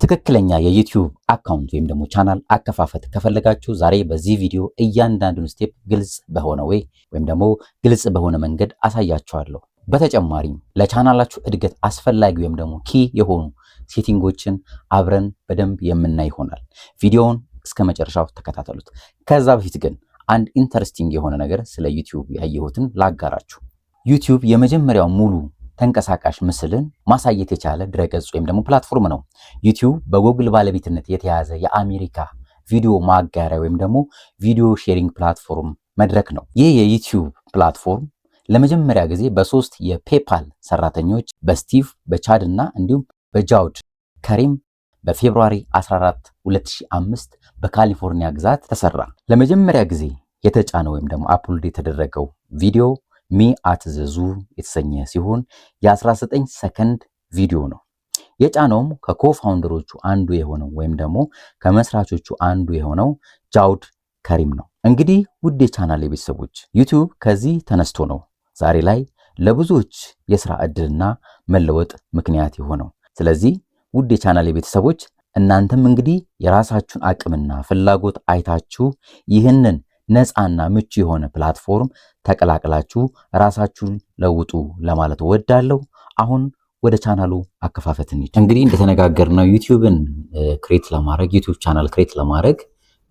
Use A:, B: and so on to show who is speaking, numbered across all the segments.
A: ትክክለኛ የዩቲዩብ አካውንት ወይም ደግሞ ቻናል አከፋፈት ከፈለጋችሁ ዛሬ በዚህ ቪዲዮ እያንዳንዱን ስቴፕ ግልጽ በሆነ ወይ ወይም ደግሞ ግልጽ በሆነ መንገድ አሳያችኋለሁ። በተጨማሪም ለቻናላችሁ እድገት አስፈላጊ ወይም ደግሞ ኪ የሆኑ ሴቲንጎችን አብረን በደንብ የምናይ ይሆናል። ቪዲዮውን እስከ መጨረሻው ተከታተሉት። ከዛ በፊት ግን አንድ ኢንተረስቲንግ የሆነ ነገር ስለ ዩቲዩብ ያየሁትን ላጋራችሁ። ዩቲዩብ የመጀመሪያው ሙሉ ተንቀሳቃሽ ምስልን ማሳየት የቻለ ድረገጽ ወይም ደግሞ ፕላትፎርም ነው። ዩቲዩብ በጉግል ባለቤትነት የተያዘ የአሜሪካ ቪዲዮ ማጋሪያ ወይም ደግሞ ቪዲዮ ሼሪንግ ፕላትፎርም መድረክ ነው። ይህ የዩቲዩብ ፕላትፎርም ለመጀመሪያ ጊዜ በሶስት የፔፓል ሰራተኞች በስቲቭ በቻድ እና እንዲሁም በጃውድ ከሪም በፌብሩዋሪ 14 2005 በካሊፎርኒያ ግዛት ተሰራ። ለመጀመሪያ ጊዜ የተጫነ ወይም ደግሞ አፕሎድ የተደረገው ቪዲዮ ሚ አት ዘ ዙ የተሰኘ ሲሆን የ19 ሰከንድ ቪዲዮ ነው። የጫነውም ከኮፋውንደሮቹ አንዱ የሆነው ወይም ደግሞ ከመስራቾቹ አንዱ የሆነው ጃውድ ከሪም ነው። እንግዲህ ውድ የቻናል ቤተሰቦች ዩቲዩብ ከዚህ ተነስቶ ነው ዛሬ ላይ ለብዙዎች የስራ ዕድልና መለወጥ ምክንያት የሆነው። ስለዚህ ውድ የቻናል ቤተሰቦች እናንተም እንግዲህ የራሳችሁን አቅምና ፍላጎት አይታችሁ ይህንን ነፃና ምቹ የሆነ ፕላትፎርም ተቀላቅላችሁ ራሳችሁን ለውጡ ለማለት ወዳለሁ። አሁን ወደ ቻናሉ አከፋፈት እንሂድ። እንግዲህ እንደተነጋገርነው ዩቲዩብን ክሬት ለማድረግ ዩቲዩብ ቻናል ክሬት ለማድረግ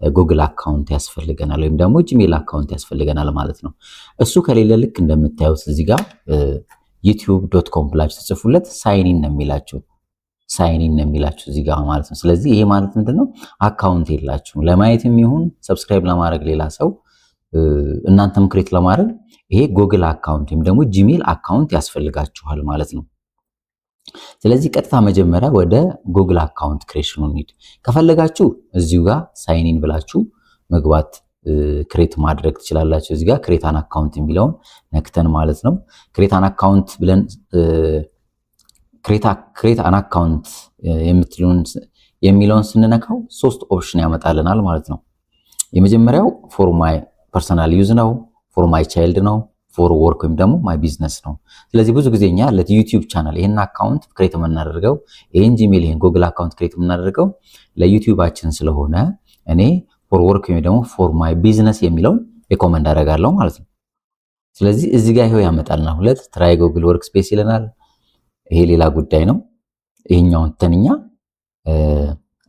A: ጉግል አካውንት ያስፈልገናል ወይም ደግሞ ጂሜል አካውንት ያስፈልገናል ማለት ነው። እሱ ከሌለ ልክ እንደምታዩት እዚህ ጋር youtube.com ብላችሁ ተጽፉለት ሳይኒን ነው የሚላችሁ እዚህ ጋር ማለት ነው። ስለዚህ ይሄ ማለት ምንድነው? አካውንት የላችሁም። ለማየትም ይሁን ሰብስክራይብ ለማድረግ ሌላ ሰው እናንተም ክሬት ለማድረግ ይሄ ጉግል አካውንት ወይም ደግሞ ጂሜል አካውንት ያስፈልጋችኋል ማለት ነው። ስለዚህ ቀጥታ መጀመሪያ ወደ ጉግል አካውንት ክሬሽኑ እንሂድ። ከፈለጋችሁ እዚሁ ጋር ሳይኒን ብላችሁ መግባት ክሬት ማድረግ ትችላላችሁ። እዚህ ጋር ክሬት አን አካውንት የሚለውን ነክተን ማለት ነው። ክሬት አን አካውንት ብለን ክሬት አን አካውንት የሚለውን ስንነካው ሶስት ኦፕሽን ያመጣልናል ማለት ነው። የመጀመሪያው ፎር ማይ ፐርሰናል ዩዝ ነው፣ ፎር ማይ ቻይልድ ነው፣ ፎር ወርክ ወይም ደግሞ ማይ ቢዝነስ ነው። ስለዚህ ብዙ ጊዜኛ ለዩቲዩብ ቻናል ይሄን አካውንት ክሬት የምናደርገው ይሄን ጂሜል ይሄን ጉግል አካውንት ክሬት የምናደርገው ለዩቲዩባችን ስለሆነ እኔ ፎር ወርክ ወይም ደግሞ ፎር ማይ ቢዝነስ የሚለውን ሪኮመንድ አደርጋለሁ ማለት ነው። ስለዚህ እዚህ ጋር ይሄው ያመጣልና ሁለት ትራይ ጉግል ወርክ ስፔስ ይለናል። ይሄ ሌላ ጉዳይ ነው። ይሄኛውን ተንኛ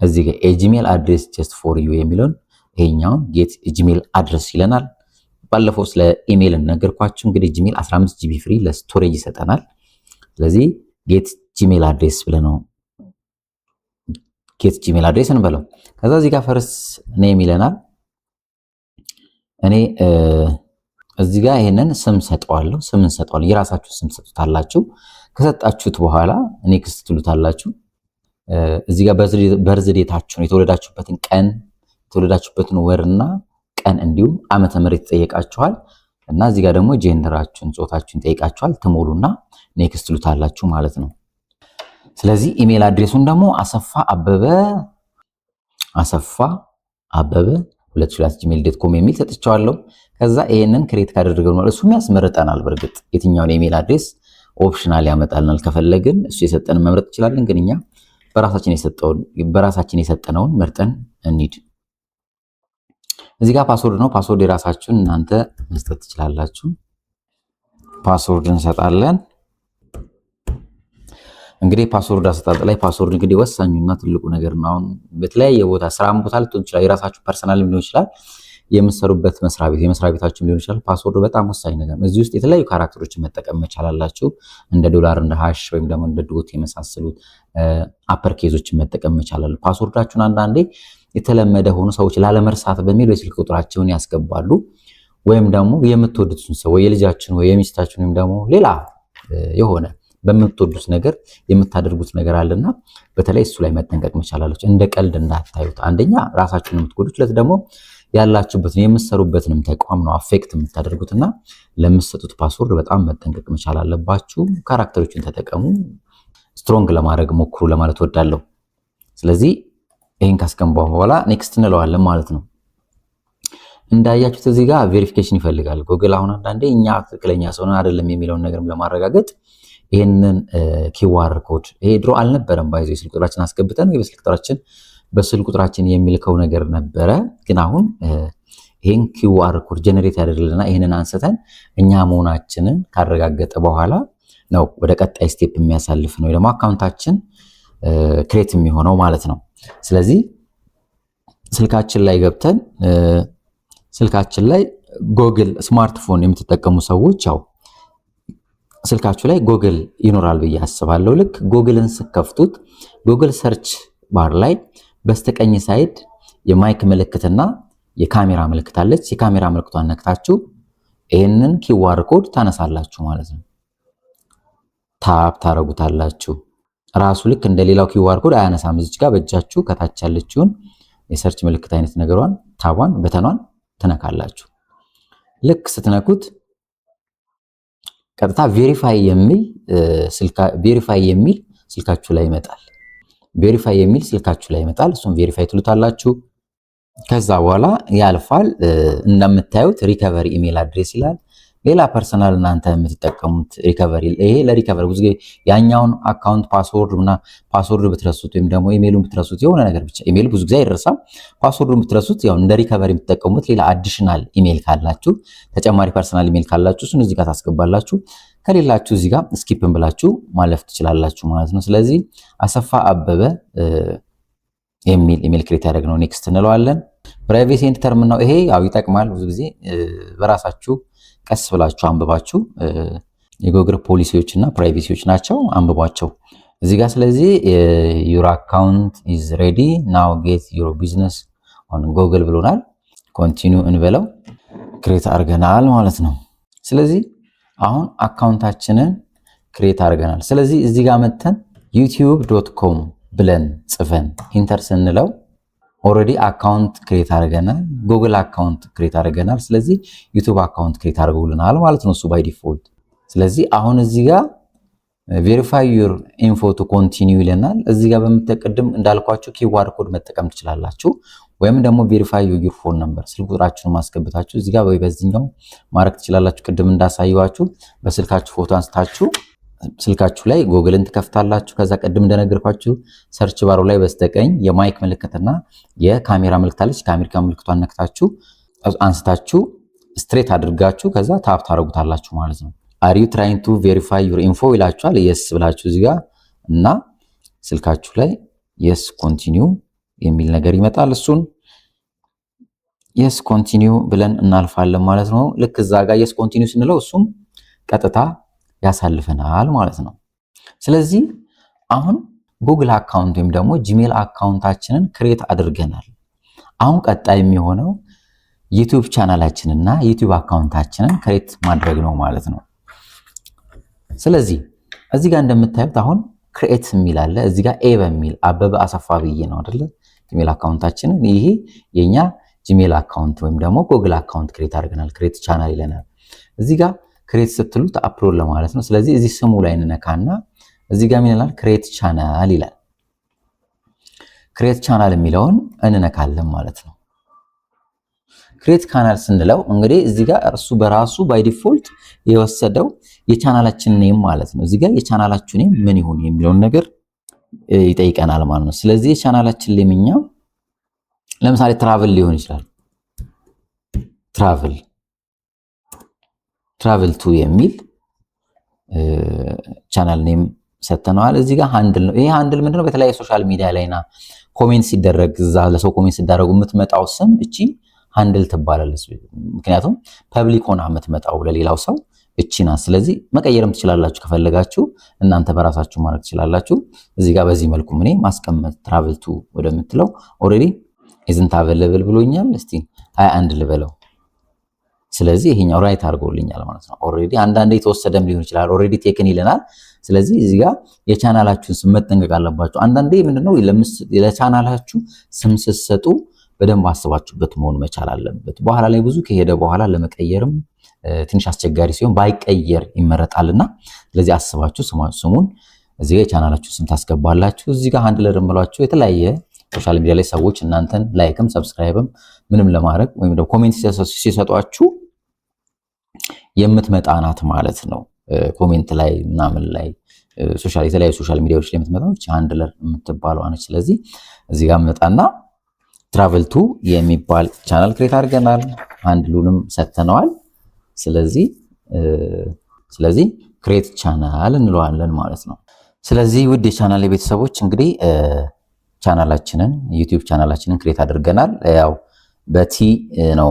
A: እዚህ ጋር የጂሜል አድሬስ ጀስት ፎር ዩ የሚለውን ይሄኛውን ጌት ጂሜል አድሬስ ይለናል። ባለፈው ስለ ኢሜል ነገርኳችሁ። እንግዲህ ጂሜል 15 ጂቢ ፍሪ ለስቶሬጅ ይሰጠናል። ስለዚህ ጌት ጂሜል አድሬስ ብለነው ጌት ጂሜል አድሬስ እንበለው። ከዛ እዚህ ጋር ፈርስ ኔም ይለናል። እኔ እዚህ ጋር ይሄንን ስም ሰጠዋለሁ። የራሳችሁ ስም ሰጡታላችሁ። ከሰጣችሁት በኋላ ኔክስት ትሉታላችሁ። እዚህ ጋር በርዝዴታችሁን የተወለዳችሁበትን ቀን የተወለዳችሁበትን ወርና ቀን እንዲሁም ዓመተ ምህረት ይጠይቃችኋል እና እዚህ ጋር ደግሞ ጄንደራችሁን ጾታችሁን ይጠይቃችኋል። ትሞሉና ኔክስት ትሉታላችሁ ማለት ነው። ስለዚህ ኢሜል አድሬሱን ደግሞ አሰፋ አበበ 2024@gmail.com የሚል ሰጥቻለሁ። ከዛ ይሄንን ክሬት ካደረገው ማለት እሱም ያስመርጠናል። በርግጥ የትኛውን ኢሜል አድሬስ ኦፕሽናል ያመጣልናል። ከፈለግን እሱ የሰጠንን መምረጥ እንችላለን። ግን እኛ በራሳችን የሰጠነውን መርጠን እንሂድ። እዚህ ጋር ፓስወርድ ነው። ፓስወርድ የራሳችሁን እናንተ መስጠት ትችላላችሁ። ፓስወርድ እንሰጣለን። እንግዲህ ፓስወርድ አሰጣጥ ላይ ፓስወርድ እንግዲህ ወሳኙና ትልቁ ነገር ነው። አሁን በተለያየ ቦታ ስራም ቦታ ልትሆን ይችላል፣ የራሳችሁ ፐርሰናል ሊሆን ይችላል፣ የምትሰሩበት የመስሪያ ቤታችሁ ሊሆን ይችላል። ፓስወርድ በጣም ወሳኝ ነገር ነው። እዚህ ውስጥ የተለያዩ ካራክተሮችን መጠቀም መቻላላችሁ። እንደ ዶላር፣ እንደ ሃሽ ወይም ደግሞ እንደ ዶት የመሳሰሉት አፐር ኬዞችን መጠቀም መቻላላችሁ። ፓስወርዳችሁን አንዳንዴ የተለመደ ሆኖ ሰዎች ላለመርሳት በሚል የስልክ ቁጥራቸውን ያስገባሉ። ወይም ደግሞ የምትወዱትን ሰው ወይ የልጃችሁን ወይ የሚስታችሁን ወይም ደግሞ ሌላ የሆነ በምትወዱት ነገር የምታደርጉት ነገር አለና በተለይ እሱ ላይ መጠንቀቅ መቻላላችሁ። እንደ ቀልድ እንዳታዩት። አንደኛ ራሳችሁን የምትጎዱት፣ ሁለት ደግሞ ያላችሁበትን የምትሰሩበትንም ተቋም ነው አፌክት የምታደርጉትና ለምትሰጡት ፓስወርድ በጣም መጠንቀቅ መቻል አለባችሁ። ካራክተሮችን ተጠቀሙ፣ ስትሮንግ ለማድረግ ሞክሩ ለማለት ወዳለሁ። ስለዚህ ይሄን ካስገባው በኋላ ኔክስት እንለዋለን ማለት ነው። እንዳያችሁት እዚህ ጋር ቬሪፊኬሽን ይፈልጋል ጉግል። አሁን አንዳንዴ እኛ ትክክለኛ ሰው ነን አይደለም የሚለውን ነገርም ለማረጋገጥ ይሄንን ኪዋር ኮድ ይሄ ድሮ አልነበረም ባይዞ የስልክ ቁጥራችን አስገብተን በስልክ ቁጥራችን የሚልከው ነገር ነበረ። ግን አሁን ይሄን ኪዋር ኮድ ጀነሬት ያደርግልና ይሄንን አንስተን እኛ መሆናችንን ካረጋገጠ በኋላ ነው ወደ ቀጣይ ስቴፕ የሚያሳልፍ ነው ደግሞ አካውንታችን ክሬት የሚሆነው ማለት ነው። ስለዚህ ስልካችን ላይ ገብተን ስልካችን ላይ ጎግል ስማርትፎን የምትጠቀሙ ሰዎች ያው ስልካችሁ ላይ ጎግል ይኖራል ብዬ አስባለሁ። ልክ ጎግልን ስከፍቱት ጎግል ሰርች ባር ላይ በስተቀኝ ሳይድ የማይክ ምልክትና የካሜራ ምልክት አለች። የካሜራ ምልክቷን ነክታችሁ ይሄንን ኪዋር ኮድ ታነሳላችሁ ማለት ነው። ታፕ ታረጉታላችሁ። ራሱ ልክ እንደሌላው ኪዋር ኮድ አያነሳም። እዚች ጋር በእጃችሁ ከታች ያለችውን የሰርች ምልክት አይነት ነገሯን ታቧን በተኗን ትነካላችሁ። ልክ ስትነኩት ቀጥታ ቬሪፋይ የሚል ስልካችሁ ላይ ይመጣል። ቬሪፋይ የሚል ስልካችሁ ላይ ይመጣል። እሱም ቬሪፋይ ትሉታላችሁ። ከዛ በኋላ ያልፋል። እንደምታዩት ሪከቨሪ ኢሜል አድሬስ ይላል። ሌላ ፐርሰናል እናንተ የምትጠቀሙት ሪከቨሪ ይሄ ለሪከቨሪ ብዙ ጊዜ ያኛውን አካውንት ፓስወርድ ብትረሱት ወይም ደግሞ ኢሜሉን ብትረሱት የሆነ ነገር ብቻ ኢሜል ብዙ ጊዜ አይረሳም። ፓስወርዱን ብትረሱት ያው እንደ ሪከቨሪ የምትጠቀሙት ሌላ አዲሽናል ኢሜል ካላችሁ ተጨማሪ ፐርሰናል ኢሜል ካላችሁ እሱን እዚህ ጋር ታስገባላችሁ። ከሌላችሁ እዚህ ጋር ስኪፕን ብላችሁ ማለፍ ትችላላችሁ ማለት ነው። ስለዚህ አሰፋ አበበ የሚል ኢሜል ክሬት ያደረግነው ኔክስት እንለዋለን። ፕራይቬሲ ኤንድ ተርም ነው ይሄ ያው ይጠቅማል። ብዙ ጊዜ በራሳችሁ ቀስ ብላችሁ አንብባችሁ የጎግል ፖሊሲዎች እና ፕራይቬሲዎች ናቸው፣ አንብቧቸው እዚህ ጋር። ስለዚህ your account is ready now get your business on Google ብሎናል። ኮንቲኒው እንበለው። ክሬት አድርገናል ማለት ነው። ስለዚህ አሁን አካውንታችንን ክሬት አድርገናል። ስለዚህ እዚህ ጋር መተን youtube.com ብለን ጽፈን ኢንተር ስንለው ኦሬዲ አካውንት ክሬት አድርገናል። ጉግል አካውንት ክሬት አድርገናል። ስለዚህ ዩቲዩብ አካውንት ክሬት አድርጎልናል ማለት ነው እሱ ባይ ዲፎልት። ስለዚህ አሁን እዚህ ጋር ቬሪፋይ ዩር ኢንፎ ቱ ኮንቲኒው ይለናል። እዚህ ጋር በምትቀድም እንዳልኳችሁ ኪዋር ኮድ መጠቀም ትችላላችሁ፣ ወይም ደግሞ ቬሪፋይ ዩር ፎን ነምበር ስልክ ቁጥራችሁን ማስገብታችሁ እዚህ ጋር ወይ በዚህኛው ማድረግ ትችላላችሁ። ቅድም እንዳሳየዋችሁ በስልካችሁ ፎቶ አንስታችሁ ስልካችሁ ላይ ጎግልን ትከፍታላችሁ። ከዛ ቅድም እንደነገርኳችሁ ሰርች ባሩ ላይ በስተቀኝ የማይክ ምልክትና የካሜራ ምልክት አለች። ካሜራ ምልክቷን ነክታችሁ አንስታችሁ ስትሬት አድርጋችሁ ከዛ ታፕ ታረጉታላችሁ ማለት ነው። አር ዩ ትራይንግ ቱ ቬሪፋይ ዩር ኢንፎ ይላችኋል። የስ ብላችሁ እዚህ ጋር እና ስልካችሁ ላይ የስ ኮንቲኒው የሚል ነገር ይመጣል። እሱን የስ ኮንቲኒው ብለን እናልፋለን ማለት ነው። ልክ እዛ ጋር የስ ኮንቲኒው ስንለው እሱም ቀጥታ ያሳልፈናል ማለት ነው። ስለዚህ አሁን ጉግል አካውንት ወይም ደግሞ ጂሜል አካውንታችንን ክሬት አድርገናል። አሁን ቀጣይ የሚሆነው ዩቲዩብ ቻናላችንና ዩቲዩብ አካውንታችንን ክሬት ማድረግ ነው ማለት ነው። ስለዚህ እዚህ ጋር እንደምታዩት አሁን ክሬት የሚል አለ። እዚህ ጋር ኤ በሚል አበበ አሰፋ ብዬ ነው አይደለ ጂሜል አካውንታችንን። ይሄ የኛ ጂሜል አካውንት ወይም ደግሞ ጉግል አካውንት ክሬት አድርገናል። ክሬት ቻናል ይለናል። እዚህ ጋር ክሬት ስትሉት አፕሎድ ለማለት ነው። ስለዚህ እዚህ ስሙ ላይ እንነካና እዚህ ጋር ምን ይላል? ክሬት ቻናል ይላል። ክሬት ቻናል የሚለውን እንነካለን ማለት ነው። ክሬት ቻናል ስንለው እንግዲህ እዚህ ጋር እርሱ በራሱ ባይ ዲፎልት የወሰደው የቻናላችን ኔም ማለት ነው። እዚህ ጋር የቻናላችሁ ኔም ምን ይሁን የሚለውን ነገር ይጠይቀናል ማለት ነው። ስለዚህ የቻናላችን ኔምኛው ለምሳሌ ትራቭል ሊሆን ይችላል። ትራቭል ቱ የሚል ቻናል ኔም ሰተነዋል። እዚህ ጋር ሃንድል ነው። ይሄ ሃንድል ምንድነው? በተለያየ ሶሻል ሚዲያ ላይና ኮሜንት ሲደረግ እዛ ለሰው ኮሜንት ሲደረጉ የምትመጣው ስም እቺ ሃንድል ትባላለች። ምክንያቱም ፐብሊክ ሆና የምትመጣው ለሌላው ሰው እቺ ናት። ስለዚህ መቀየርም ትችላላችሁ ከፈለጋችሁ እናንተ በራሳችሁ ማድረግ ትችላላችሁ። እዚህ ጋር በዚህ መልኩ ምን ማስቀመጥ ትራቭል ቱ ወደምትለው ኦሬዲ ኢዝንት አቬለብል ብሎኛል። እስቲ 21 ልበለው። ስለዚህ ይሄኛው ራይት አድርጎልኛል ማለት ነው። ኦሬዲ አንዳንዴ የተወሰደም ሊሆን ይችላል። ኦሬዲ ቴክን ይለናል። ስለዚህ እዚህ ጋር የቻናላችሁን ስም መጠንቀቅ አለባችሁ። አንዳንዴ ምንድነው ለቻናላችሁ ስም ስትሰጡ በደንብ አስባችሁበት መሆን መቻል አለበት። በኋላ ላይ ብዙ ከሄደ በኋላ ለመቀየርም ትንሽ አስቸጋሪ ሲሆን ባይቀየር ይመረጣልና ስለዚህ አስባችሁ ስሙን እዚህ ጋር የቻናላችሁ ስም ታስገባላችሁ። እዚህ ጋር ሃንድለር እምሏችሁ የተለያየ ሶሻል ሚዲያ ላይ ሰዎች እናንተን ላይክም ሰብስክራይብም ምንም ለማድረግ ወይም ደግሞ ኮሜንት ሲሰጧችሁ የምትመጣ ናት ማለት ነው። ኮሜንት ላይ ምናምን ላይ የተለያዩ ሶሻል ሚዲያዎች ላይ የምትመጣው ሃንድለር የምትባለው ነች። ስለዚህ እዚህ ጋር መጣና ትራቨል ቱ የሚባል ቻናል ክሬት አድርገናል። ሃንድሉንም ሰተነዋል። ስለዚህ ክሬት ቻናል እንለዋለን ማለት ነው። ስለዚህ ውድ የቻናል ቤተሰቦች እንግዲህ ቻናላችንን ዩቲዩብ ቻናላችንን ክሬት አድርገናል። ያው በቲ ነው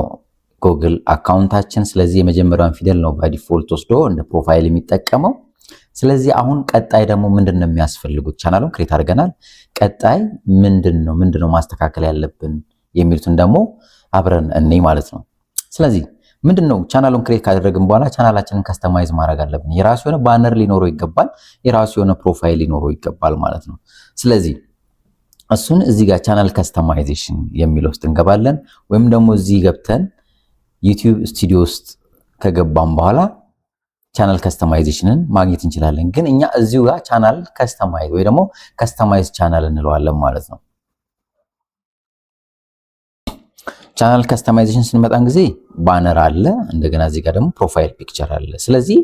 A: ጉግል አካውንታችን። ስለዚህ የመጀመሪያውን ፊደል ነው በዲፎልት ወስዶ እንደ ፕሮፋይል የሚጠቀመው። ስለዚህ አሁን ቀጣይ ደግሞ ምንድነው የሚያስፈልጉት? ቻናሉን ክሬት አድርገናል። ቀጣይ ምንድነው ማስተካከል ያለብን የሚሉትን ደግሞ አብረን እኔ ማለት ነው። ስለዚህ ምንድነው ቻናሉን ክሬት ካደረግን በኋላ ቻናላችንን ከስተማይዝ ማድረግ አለብን። የራሱ የሆነ ባነር ሊኖረው ይገባል። የራሱ የሆነ ፕሮፋይል ሊኖረው ይገባል ማለት ነው። ስለዚህ እሱን እዚህ ጋር ቻናል ከስተማይዜሽን የሚለው ውስጥ እንገባለን። ወይም ደግሞ እዚህ ገብተን ዩቲዩብ ስቱዲዮ ውስጥ ከገባን በኋላ ቻናል ከስተማይዜሽንን ማግኘት እንችላለን። ግን እኛ እዚሁ ጋር ቻናል ከስተማይዝ ወይ ደግሞ ከስተማይዝ ቻናል እንለዋለን ማለት ነው። ቻናል ከስተማይዜሽን ስንመጣን ጊዜ ባነር አለ፣ እንደገና እዚህ ጋር ደግሞ ፕሮፋይል ፒክቸር አለ። ስለዚህ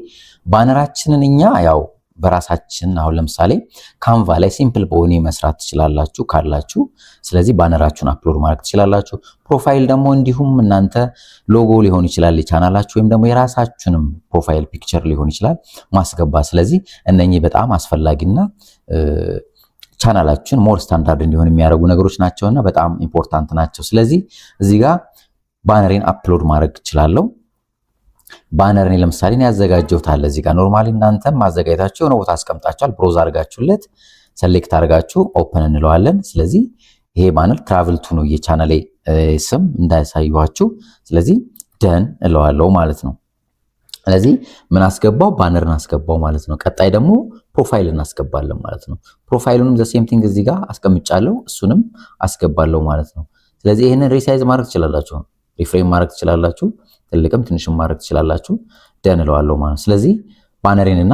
A: ባነራችንን እኛ ያው በራሳችን አሁን ለምሳሌ ካንቫ ላይ ሲምፕል በሆነ መስራት ትችላላችሁ ካላችሁ። ስለዚህ ባነራችሁን አፕሎድ ማድረግ ትችላላችሁ። ፕሮፋይል ደግሞ እንዲሁም እናንተ ሎጎ ሊሆን ይችላል የቻናላችሁ፣ ወይም ደግሞ የራሳችሁንም ፕሮፋይል ፒክቸር ሊሆን ይችላል ማስገባት። ስለዚህ እነኚህ በጣም አስፈላጊና ቻናላችን ሞር ስታንዳርድ እንዲሆን የሚያደርጉ ነገሮች ናቸውና በጣም ኢምፖርታንት ናቸው። ስለዚህ እዚህ ጋር ባነሬን አፕሎድ ማድረግ እችላለሁ። ባነርን ለምሳሌ ነው ያዘጋጀሁት አለ እዚህ ጋር። ኖርማሊ እናንተም ማዘጋጀታችሁ ነው ቦታ አስቀምጣችኋል። ብሮዝ አድርጋችሁለት ሴሌክት አድርጋችሁ ኦፕን እንለዋለን። ስለዚህ ይሄ ባነር ትራቨል ቱ ነው የቻናሌ ስም እንዳያሳዩዋችሁ። ስለዚህ ደን እለዋለሁ ማለት ነው። ስለዚህ ምን አስገባው? ባነርን አስገባው ማለት ነው። ቀጣይ ደግሞ ፕሮፋይል እናስገባለን ማለት ነው። ፕሮፋይሉንም ዘ ሴም ቲንግ እዚህ ጋር አስቀምጫለሁ፣ እሱንም አስገባለሁ ማለት ነው። ስለዚህ ይሄንን ሪሳይዝ ማድረግ ትችላላችሁ፣ ሪፍሬም ማድረግ ትችላላችሁ፣ ትልቅም ትንሽም ማድረግ ትችላላችሁ። ደን እለዋለሁ ማለት ነው። ስለዚህ ባነሬንና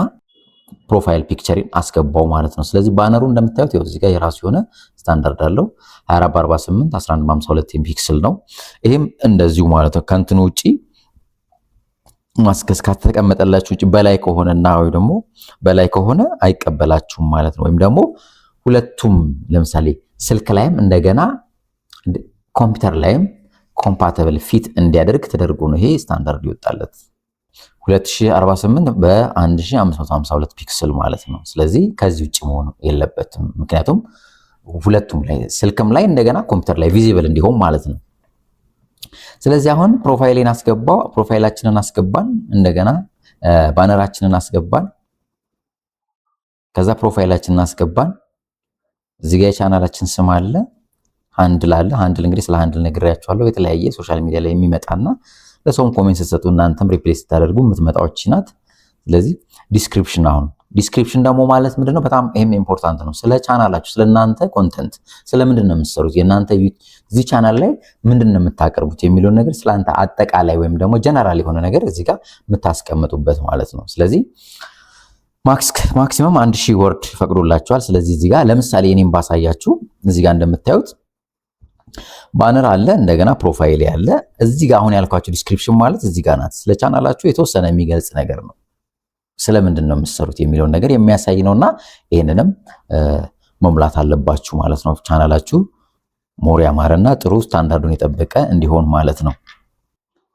A: ፕሮፋይል ፒክቸሪን አስገባው ማለት ነው። ስለዚህ ባነሩ እንደምታዩት ይኸው እዚህ ጋር የራሱ የሆነ ስታንዳርድ አለው 2448 1152 ፒክስል ነው። ይሄም እንደዚሁ ማለት ነው። ከእንትኑ ውጪ ማስከስ ከተቀመጠላችሁ ውጪ በላይ ከሆነና ወይ ደግሞ በላይ ከሆነ አይቀበላችሁም ማለት ነው። ወይም ደግሞ ሁለቱም ለምሳሌ ስልክ ላይም እንደገና ኮምፒውተር ላይም ኮምፓቲብል ፊት እንዲያደርግ ተደርጎ ነው ይሄ ስታንዳርድ ይወጣለት 2048 በ1552 ፒክስል ማለት ነው። ስለዚህ ከዚህ ውጪ መሆን የለበትም። ምክንያቱም ሁለቱም ላይ ስልክም ላይ እንደገና ኮምፒውተር ላይ ቪዚብል እንዲሆን ማለት ነው። ስለዚህ አሁን ፕሮፋይሌን አስገባው፣ ፕሮፋይላችንን አስገባን፣ እንደገና ባነራችንን አስገባን፣ ከዛ ፕሮፋይላችንን አስገባን። እዚህ ጋር የቻናላችን ስም አለ፣ ሃንድል አለ። ሃንድል እንግዲህ ስለ ሃንድል ነግሬያችኋለሁ። የተለያየ ሶሻል ሚዲያ ላይ የሚመጣና ለሰውም ኮሜንት ስትሰጡ እናንተም ሪፕሌስ ስታደርጉ የምትመጣዎች ናት። ስለዚህ ዲስክሪፕሽን፣ አሁን ዲስክሪፕሽን ደግሞ ማለት ምንድነው? በጣም ይሄም ኢምፖርታንት ነው። ስለ ቻናላችሁ፣ ስለ እናንተ ኮንተንት፣ ስለምንድን ነው የምትሰሩት፣ የእናንተ እዚህ ቻናል ላይ ምንድን ነው የምታቀርቡት የሚለውን ነገር ስለአንተ አጠቃላይ ወይም ደግሞ ጀነራል የሆነ ነገር እዚህ ጋር የምታስቀምጡበት ማለት ነው። ስለዚህ ማክሲመም 1000 ወርድ ፈቅዶላችኋል። ስለዚህ እዚህ ጋር ለምሳሌ እኔም ባሳያችሁ እዚህ ጋር እንደምታዩት ባነር አለ፣ እንደገና ፕሮፋይል ያለ። እዚህ ጋር አሁን ያልኳችሁ ዲስክሪፕሽን ማለት እዚህ ጋር ናት። ስለ ቻናላችሁ የተወሰነ የሚገልጽ ነገር ነው። ስለምንድን ነው የምትሰሩት የሚለውን ነገር የሚያሳይ ነውና ይሄንንም መሙላት አለባችሁ ማለት ነው። ቻናላችሁ ሞር ያማረና ጥሩ ስታንዳርዱን የጠበቀ እንዲሆን ማለት ነው።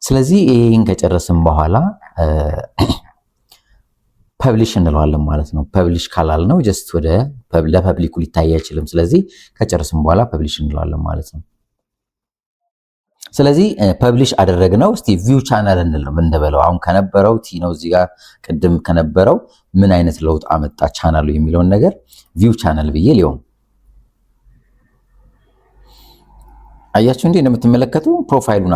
A: ስለዚህ ይሄን ከጨረስን በኋላ ፐብሊሽ እንለዋለን ማለት ነው። ፐብሊሽ ካላል ነው ጀስት ወደ ለፐብሊኩ ሊታይ አይችልም። ስለዚህ ከጨረስን በኋላ ፐብሊሽ እንለዋለን ማለት ነው። ስለዚህ ፐብሊሽ አደረግነው። እስቲ ቪው ቻናል እንበለው። አሁን ከነበረው ቲ ነው እዚህ ጋር ቅድም ከነበረው ምን አይነት ለውጥ አመጣ ቻናሉ የሚለውን ነገር ቪው ቻናል ብዬ ሊሆን አያችሁ እንዴ እንደምትመለከቱ ፕሮፋይሉን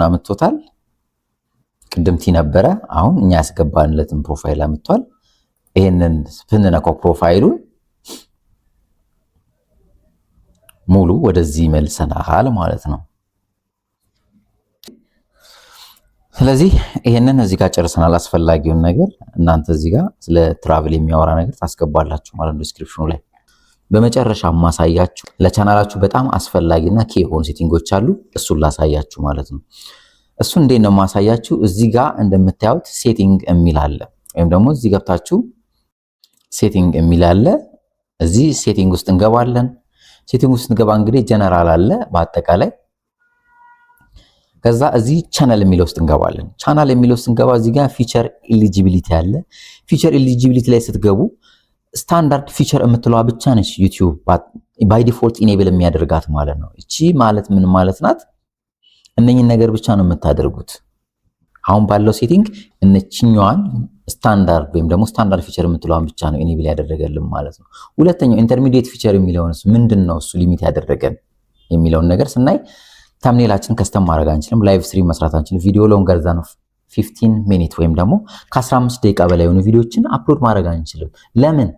A: አምጥቶታል። ቅድም ቲ ነበረ፣ አሁን እኛ ያስገባንለትን ፕሮፋይል አምጥቷል። ይሄንን ስንነካው ፕሮፋይሉን ሙሉ ወደዚህ መልሰናል ማለት ነው። ስለዚህ ይሄንን እዚህ ጋር ጨርሰናል። አስፈላጊውን ነገር እናንተ እዚህ ጋር ስለ ትራቭል የሚያወራ ነገር ታስገባላችሁ ማለት ነው ዲስክሪፕሽኑ ላይ። በመጨረሻ ማሳያችሁ ለቻናላችሁ በጣም አስፈላጊና ኪ የሆኑ ሴቲንጎች አሉ። እሱን ላሳያችሁ ማለት ነው። እሱ እንዴት ነው ማሳያችሁ? እዚህ ጋር እንደምታዩት ሴቲንግ የሚል አለ፣ ወይም ደግሞ እዚህ ገብታችሁ ሴቲንግ የሚል አለ። እዚህ ሴቲንግ ውስጥ እንገባለን። ሴቲንግ ውስጥ እንገባ እንግዲህ ጀነራል አለ በአጠቃላይ። ከዛ እዚህ ቻናል የሚለው ውስጥ እንገባለን። ቻናል የሚለው ውስጥ እንገባ እዚህ ጋር ፊቸር ኤሊጂቢሊቲ አለ። ፊቸር ኤሊጂቢሊቲ ላይ ስትገቡ ስታንዳርድ ፊቸር የምትለዋ ብቻ ነች ዩቲዩብ ባይ ዲፎልት ኢኔብል የሚያደርጋት ማለት ነው። እቺ ማለት ምን ማለት ናት? እነኚህን ነገር ብቻ ነው የምታደርጉት። አሁን ባለው ሴቲንግ እነቺኛዋን ስታንዳርድ ወይም ደግሞ ስታንዳርድ ፊቸር የምትለዋን ብቻ ነው ኢኔብል ያደረገልን ማለት ነው። ሁለተኛው ኢንተርሚዲየት ፊቸር የሚለውንስ ምንድነው እሱ ሊሚት ያደረገን የሚለውን ነገር ስናይ ታምኔላችን ከስተም ማድረግ አንችልም፣ ላይቭ ስትሪም መስራት አንችልም፣ ቪዲዮ ሎንገር ዛን 15 ሚኒት ወይም ደግሞ ከ15 ደቂቃ በላይ የሆኑ ቪዲዮዎችን አፕሎድ ማድረግ አንችልም። ለምን?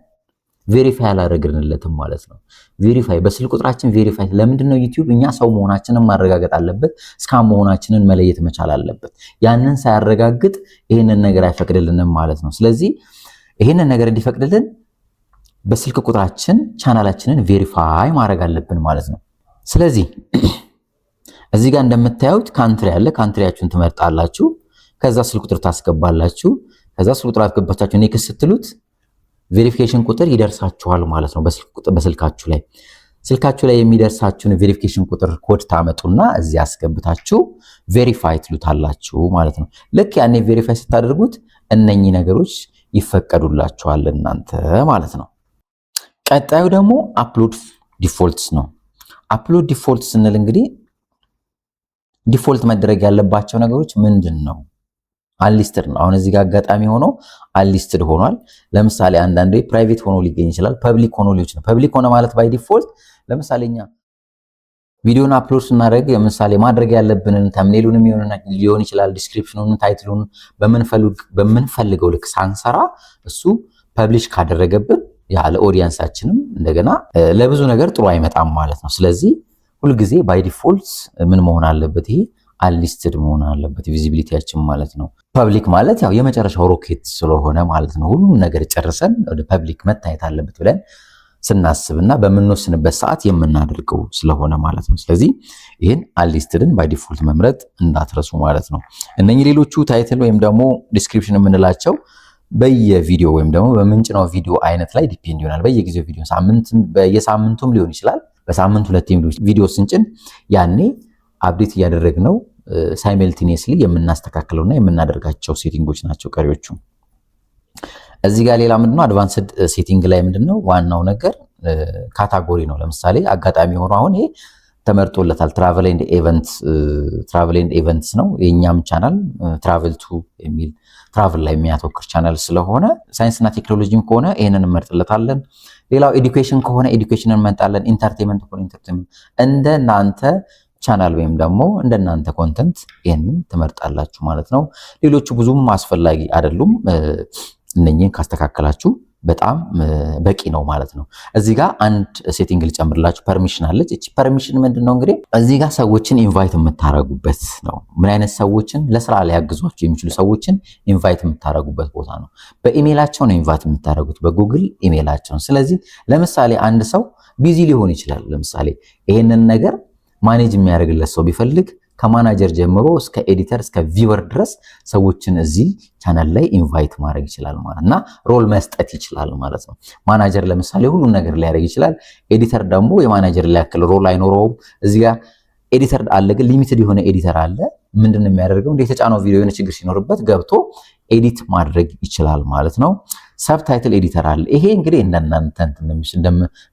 A: ቬሪፋይ አላደረግንለትም ማለት ነው። ቬሪፋይ በስልክ ቁጥራችን ቬሪፋይ። ለምንድን ነው? ዩቲዩብ እኛ ሰው መሆናችንን ማረጋገጥ አለበት፣ ስካም መሆናችንን መለየት መቻል አለበት። ያንን ሳያረጋግጥ ይሄንን ነገር አይፈቅድልንም ማለት ነው። ስለዚህ ይሄንን ነገር እንዲፈቅድልን በስልክ ቁጥራችን ቻናላችንን ቬሪፋይ ማድረግ አለብን ማለት ነው። ስለዚህ እዚህ ጋር እንደምታዩት ካንትሪ አለ። ካንትሪያችሁን ትመርጣላችሁ። ከዛ ስልክ ቁጥር ታስገባላችሁ። ከዛ ስልክ ቁጥር አስገባታችሁ ኔክስት ስትሉት ቬሪፊኬሽን ቁጥር ይደርሳችኋል ማለት ነው። በስልካችሁ ላይ ስልካችሁ ላይ የሚደርሳችሁን ቬሪፊኬሽን ቁጥር ኮድ ታመጡና እዚህ አስገብታችሁ ቬሪፋይ ትሉታላችሁ ማለት ነው። ልክ ያኔ ቬሪፋይ ስታደርጉት እነኚህ ነገሮች ይፈቀዱላችኋል እናንተ ማለት ነው። ቀጣዩ ደግሞ አፕሎድ ዲፎልትስ ነው። አፕሎድ ዲፎልት ስንል እንግዲህ ዲፎልት መደረግ ያለባቸው ነገሮች ምንድን ነው? አንሊስትድ ነው። አሁን እዚህ ጋር አጋጣሚ ሆኖ አንሊስትድ ሆኗል። ለምሳሌ አንዳንዴ ፕራይቬት ሆኖ ሊገኝ ይችላል፣ ፐብሊክ ሆኖ ሊሆን ይችላል። ፐብሊክ ሆነ ማለት ባይ ዲፎልት ለምሳሌ እኛ ቪዲዮን አፕሎድ ስናደርግ ለምሳሌ ማድረግ ያለብንን ተምኔሉንም ሊሆን ይችላል፣ ዲስክሪፕሽኑን፣ ታይትሉን በምንፈልገው ልክ ሳንሰራ እሱ ፐብሊሽ ካደረገብን ያለ ኦዲየንሳችንም እንደገና ለብዙ ነገር ጥሩ አይመጣም ማለት ነው። ስለዚህ ሁልጊዜ ባይ ዲፎልት ምን መሆን አለበት? ይሄ አንሊስትድ መሆን አለበት ቪዚቢሊቲያችን ማለት ነው። ፐብሊክ ማለት ያው የመጨረሻው ሮኬት ስለሆነ ማለት ነው። ሁሉም ነገር ጨርሰን ወደ ፐብሊክ መታየት አለበት ብለን ስናስብና በምንወስንበት ሰዓት የምናደርገው ስለሆነ ማለት ነው። ስለዚህ ይህን አንሊስትድን ባይ ዲፎልት መምረጥ እንዳትረሱ ማለት ነው። እነኚህ ሌሎቹ ታይትል ወይም ደግሞ ዲስክሪፕሽን የምንላቸው በየቪዲዮ ወይም ደግሞ በምንጭነው ቪዲዮ አይነት ላይ ዲፔንድ ይሆናል። በየጊዜው ቪዲዮ በየሳምንቱም ሊሆን ይችላል። በሳምንት ሁለት ቪዲዮ ስንጭን ያኔ አፕዴት እያደረግነው ሳይመልቲኒየስሊ የምናስተካክለውና የምናደርጋቸው ሴቲንጎች ናቸው ቀሪዎቹ። እዚህ ጋር ሌላ ምንድነው አድቫንስድ ሴቲንግ ላይ ምንድነው ዋናው ነገር ካታጎሪ ነው። ለምሳሌ አጋጣሚ ሆኖ አሁን ይሄ ተመርጦለታል። ትራቨል ኤንድ ኢቨንትስ ነው የኛም ቻናል ትራቨል ቱ የሚል ትራቨል ላይ የሚያተኩር ቻናል ስለሆነ ሳይንስና ቴክኖሎጂም ከሆነ ይሄንን እንመርጥለታለን። ሌላው ኤዱኬሽን ከሆነ ኤዱኬሽንን እንመርጣለን። ኢንተርቴይንመንት ከሆነ ኢንተርቴይንመንት እንደናንተ ቻናል ወይም ደግሞ እንደናንተ ኮንተንት ይሄንን ትመርጣላችሁ ማለት ነው። ሌሎቹ ብዙም አስፈላጊ አይደሉም። እነኚህን ካስተካከላችሁ በጣም በቂ ነው ማለት ነው። እዚህ ጋር አንድ ሴቲንግ ልጨምርላችሁ። ፐርሚሽን አለች። እቺ ፐርሚሽን ምንድነው እንግዲህ እዚህ ጋር ሰዎችን ኢንቫይት የምታረጉበት ነው። ምን አይነት ሰዎችን? ለስራ ሊያግዟችሁ የሚችሉ ሰዎችን ኢንቫይት የምታረጉበት ቦታ ነው። በኢሜይላቸው ነው ኢንቫይት የምታረጉት፣ በጉግል ኢሜይላቸው። ስለዚህ ለምሳሌ አንድ ሰው ቢዚ ሊሆን ይችላል። ለምሳሌ ይሄንን ነገር ማኔጅ የሚያደርግለት ሰው ቢፈልግ ከማናጀር ጀምሮ እስከ ኤዲተር እስከ ቪወር ድረስ ሰዎችን እዚህ ቻናል ላይ ኢንቫይት ማድረግ ይችላል ማለት እና ሮል መስጠት ይችላል ማለት ነው። ማናጀር ለምሳሌ ሁሉን ነገር ሊያደርግ ይችላል። ኤዲተር ደግሞ የማናጀር ሊያክል ሮል አይኖረውም። እዚህ ጋር ኤዲተር አለ፣ ግን ሊሚትድ የሆነ ኤዲተር አለ። ምንድነው የሚያደርገው? እንደ የተጫነው ቪዲዮ የሆነ ችግር ሲኖርበት ገብቶ ኤዲት ማድረግ ይችላል ማለት ነው። ሰብታይትል ኤዲተር አለ። ይሄ እንግዲህ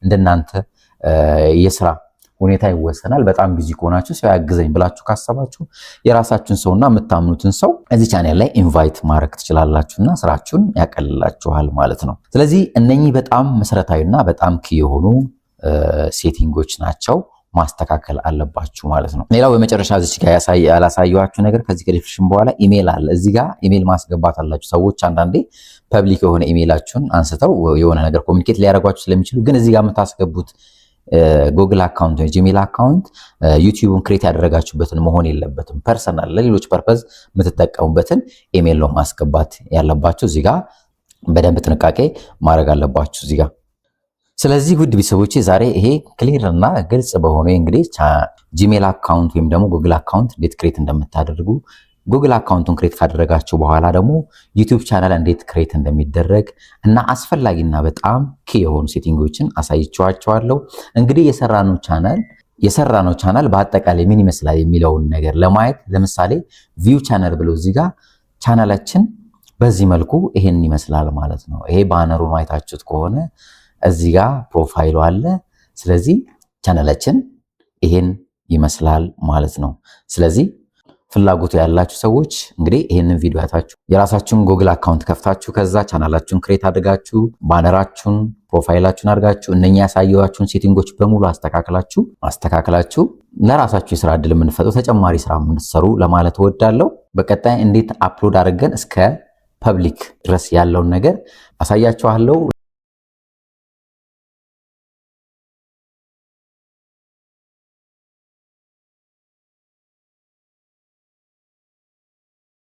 A: እንደናንተ የስራ ሁኔታ ይወሰናል። በጣም ቢዚ ከሆናችሁ ሰው ያግዘኝ ብላችሁ ካሰባችሁ የራሳችሁን ሰውና የምታምኑትን ሰው እዚህ ቻናል ላይ ኢንቫይት ማድረግ ትችላላችሁና ስራችሁን ያቀልላችኋል ማለት ነው። ስለዚህ እነኚህ በጣም መሰረታዊና በጣም ኪ የሆኑ ሴቲንጎች ናቸው፣ ማስተካከል አለባችሁ ማለት ነው። ሌላው በመጨረሻ እዚህ ጋር ያላሳየኋችሁ ነገር ከዚህ ከዲስክሪፕሽን በኋላ ኢሜል አለ። እዚህ ጋር ኢሜል ማስገባት አላችሁ። ሰዎች አንዳንዴ ፐብሊክ የሆነ ኢሜላችሁን አንስተው የሆነ ነገር ኮሚኒኬት ሊያደርጓችሁ ስለሚችሉ ግን እዚህ ጋር የምታስገቡት ጉግል አካውንት ወይ ጂሜል አካውንት ዩቲዩብን ክሬት ያደረጋችሁበትን መሆን የለበትም። ፐርሰናል ለሌሎች ፐርፐዝ የምትጠቀሙበትን ኢሜል ነው ማስገባት ያለባችሁ። እዚህ ጋር በደንብ ጥንቃቄ ማድረግ አለባችሁ እዚህ ጋር። ስለዚህ ውድ ቤተሰቦቼ ዛሬ ይሄ ክሊር እና ግልጽ በሆነ እንግዲህ ጂሜል አካውንት ወይም ደግሞ ጉግል አካውንት እንዴት ክሬት እንደምታደርጉ ጉግል አካውንቱን ክሬት ካደረጋችሁ በኋላ ደግሞ ዩቲዩብ ቻናል እንዴት ክሬት እንደሚደረግ እና አስፈላጊና በጣም ኪ የሆኑ ሴቲንጎችን አሳይቻችኋለሁ። እንግዲህ የሰራነው ቻናል በአጠቃላይ ምን ይመስላል የሚለውን ነገር ለማየት ለምሳሌ ቪው ቻናል ብሎ እዚህ ጋር ቻናላችን በዚህ መልኩ ይሄን ይመስላል ማለት ነው። ይሄ ባነሩን አይታችሁት ከሆነ እዚህ ጋር ፕሮፋይሉ አለ። ስለዚህ ቻናላችን ይሄን ይመስላል ማለት ነው። ስለዚህ ፍላጎቱ ያላችሁ ሰዎች እንግዲህ ይሄንን ቪዲዮ አይታችሁ የራሳችሁን ጉግል አካውንት ከፍታችሁ ከዛ ቻናላችሁን ክሬት አድርጋችሁ ባነራችሁን ፕሮፋይላችሁን አድርጋችሁ እነኛ ያሳየኋችሁን ሴቲንጎች በሙሉ አስተካክላችሁ ለራሳችሁ የስራ ዕድል የምንፈጥሩ ተጨማሪ ስራ የምትሰሩ ለማለት እወዳለሁ። በቀጣይ እንዴት አፕሎድ አድርገን እስከ ፐብሊክ ድረስ ያለውን ነገር አሳያችኋለሁ።